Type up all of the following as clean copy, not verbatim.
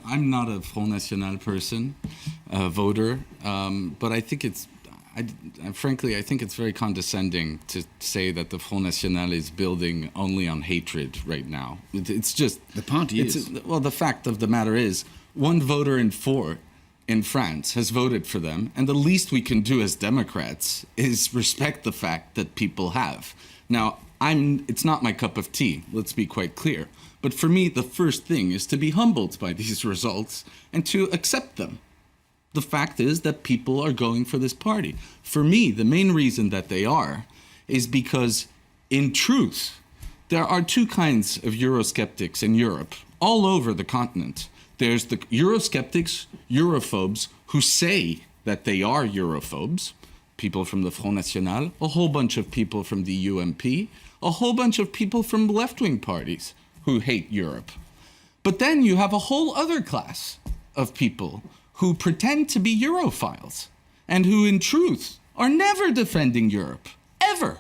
I'm not a Front National person, voter, but I think frankly, I think it's very condescending to say that the Front National is building only on hatred right now. It's just... The party is. Well, the fact of the matter is, one voter in four in France has voted for them, and the least we can do as Democrats is respect the fact that people have. Now, it's not my cup of tea, let's be quite clear. But for me, the first thing is to be humbled by these results and to accept them. The fact is that people are going for this party. For me, the main reason that they are is because, in truth, there are two kinds of Eurosceptics in Europe, all over the continent. There's the Eurosceptics, Europhobes, who say that they are Europhobes, people from the Front National, a whole bunch of people from the UMP, a whole bunch of people from left-wing parties who hate Europe. But then you have a whole other class of people who pretend to be Europhiles and who in truth are never defending Europe, ever.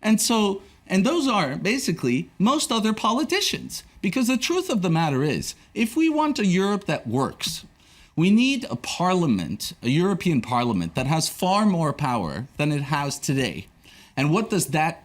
And those are basically most other politicians, because the truth of the matter is, if we want a Europe that works, we need a parliament, a European parliament that has far more power than it has today. And what does that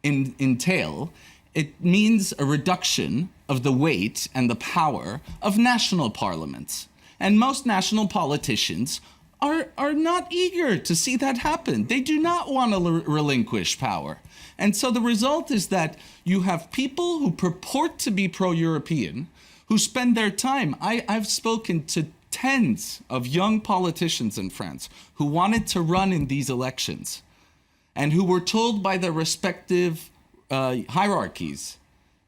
entail? It means a reduction of the weight and the power of national parliaments. And most national politicians are not eager to see that happen. They do not want to relinquish power. And so the result is that you have people who purport to be pro-European, who spend their time. I've spoken to tens of young politicians in France who wanted to run in these elections and who were told by their respective hierarchies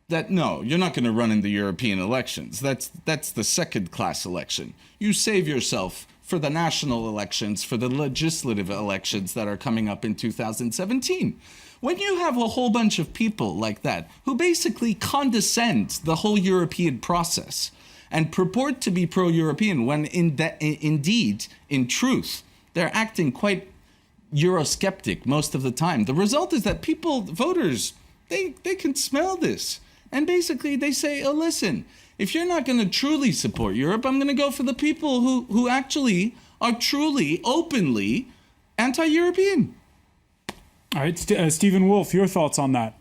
that, no, you're not going to run in the European elections. That's the second-class election. You save yourself for the national elections, for the legislative elections that are coming up in 2017. When you have a whole bunch of people like that who basically condescend the whole European process and purport to be pro-European when indeed, in truth, they're acting quite Eurosceptic most of the time, the result is that voters, they can smell this. And basically they say, oh, listen, if you're not going to truly support Europe, I'm going to go for the people who actually are truly, openly anti-European. All right, Stephen Wolfe, your thoughts on that?